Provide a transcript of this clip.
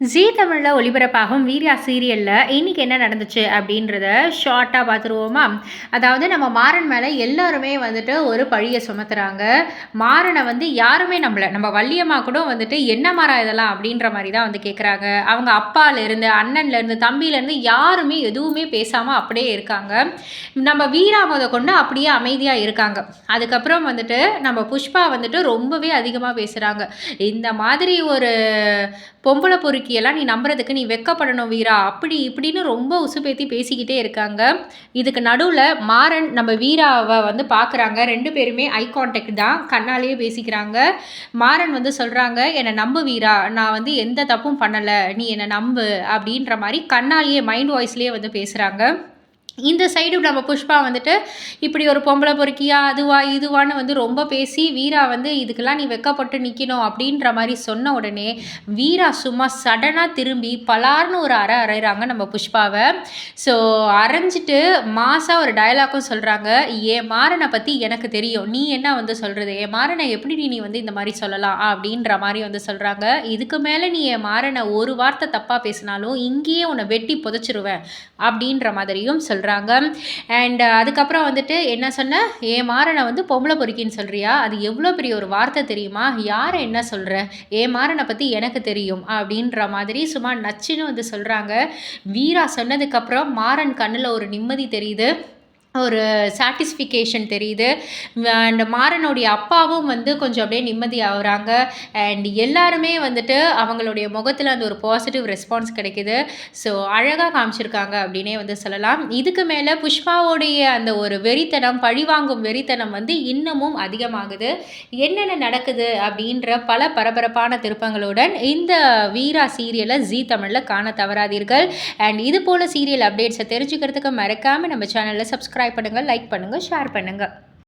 ஜீ தமிழில் ஒளிபரப்பாகும் வீரியா சீரியலில் இன்றைக்கி என்ன நடந்துச்சு அப்படின்றத ஷார்ட்டாக பார்த்துருவோமா. அதாவது நம்ம மாறன் மேலே எல்லாருமே வந்துட்டு ஒரு பழியை சுமத்துறாங்க. மாறனை வந்து யாருமே நம்மளை நம்ம வள்ளியம்மா கூட வந்துட்டு என்ன மாறா இதெல்லாம் அப்படின்ற மாதிரி தான் வந்து கேட்குறாங்க. அவங்க அப்பாலேருந்து அண்ணன்லேருந்து தம்பியிலேருந்து யாருமே எதுவுமே பேசாமல் அப்படியே இருக்காங்க. நம்ம வீரா கொண்டு அப்படியே அமைதியாக இருக்காங்க. அதுக்கப்புறம் வந்துட்டு நம்ம புஷ்பா வந்துட்டு ரொம்பவே அதிகமாக பேசுகிறாங்க. இந்த மாதிரி ஒரு பொம்பளை பொறுக்கியெல்லாம் நீ நம்புறதுக்கு நீ வெக்கப்படணும் வீரா, அப்படி இப்படின்னு ரொம்ப உசுப்பேத்தி பேசிக்கிட்டே இருக்காங்க. இதுக்கு நடுவில் மாறன் நம்ம வீராவை வந்து பார்க்குறாங்க. 2 பேருமே ஐ கான்டாக்ட் தான், கண்ணாலேயே பேசிக்கிறாங்க. மாறன் வந்து சொல்கிறாங்க, என்னை நம்பு வீரா, நான் வந்து எந்த தப்பும் பண்ணலை, நீ என்னை நம்பு அப்படின்ற மாதிரி கண்ணாலேயே மைண்ட் வாய்ஸ்லேயே வந்து பேசுகிறாங்க. இந்த சைடு நம்ம புஷ்பா வந்துட்டு இப்படி ஒரு பொம்பளை பொறுக்கியா அதுவா இதுவான்னு வந்து ரொம்ப பேசி வீரா வந்து இதுக்கெல்லாம் நீ வெக்கப்பட்டு நிற்கணும் அப்படின்ற மாதிரி சொன்ன உடனே வீரா சும்மா சடனாக திரும்பி பலார்னு ஒரு அரைகிறாங்க நம்ம புஷ்பாவை. ஸோ அரைஞ்சிட்டு மாசாக ஒரு டயலாக்கும் சொல்கிறாங்க, என் மாறனை பற்றி எனக்கு தெரியும், நீ என்ன வந்து சொல்கிறது, என் மாறனை எப்படி நீ வந்து இந்த மாதிரி சொல்லலாம் அப்படின்ற மாதிரி வந்து சொல்கிறாங்க. இதுக்கு மேலே நீ என் மாறனை ஒரு வார்த்தை தப்பாக பேசினாலும் இங்கேயே உன்னை வெட்டி புதைச்சிருவேன் அப்படின்ற மாதிரியும் சொல்கிறாங்க. அண்ட் அதுக்கப்புறம் வந்துட்டு என்ன சொன்ன, என் மாறனை வந்து பொம்பளை பொறுக்கின்னு சொல்கிறியா, அது எவ்வளோ பெரிய ஒரு வார்த்தை தெரியுமா, யாரை என்ன சொல்கிற, என் மாறனை பற்றி எனக்கு தெரியும் அப்படின்ற மாதிரி சும்மா நச்சுன்னு வந்து சொல்கிறாங்க. வீரா சொன்னதுக்கப்புறம் மாறன் கண்ணில் ஒரு நிம்மதி தெரியுது, ஒரு சாட்டிஸ்ஃபிகேஷன் தெரியுது. அண்ட் மாறனுடைய அப்பாவும் வந்து கொஞ்சம் அப்படியே நிம்மதி ஆகுறாங்க. அண்ட் எல்லாருமே வந்துட்டு அவங்களுடைய முகத்தில் அந்த ஒரு பாசிட்டிவ் ரெஸ்பான்ஸ் கிடைக்குது. ஸோ அழகாக காமிச்சிருக்காங்க அப்படின்னே வந்து சொல்லலாம். இதுக்கு மேலே புஷ்பாவோடைய அந்த ஒரு வெறித்தனம், பழிவாங்கும் வெறித்தனம் வந்து இன்னமும் அதிகமாகுது. என்னென்ன நடக்குது அப்படின்ற பல பரபரப்பான திருப்பங்களுடன் இந்த வீரா சீரியலை ஜீ தமிழில் காண தவறாதீர்கள். அண்ட் இது போல் சீரியல் அப்டேட்ஸை தெரிஞ்சுக்கிறதுக்கு மறக்காமல் நம்ம சேனலில் சப்ஸ்கிரைப் பண்ணுங்கள், லைக் பண்ணுங்கள், ஷேர் பண்ணுங்கள்.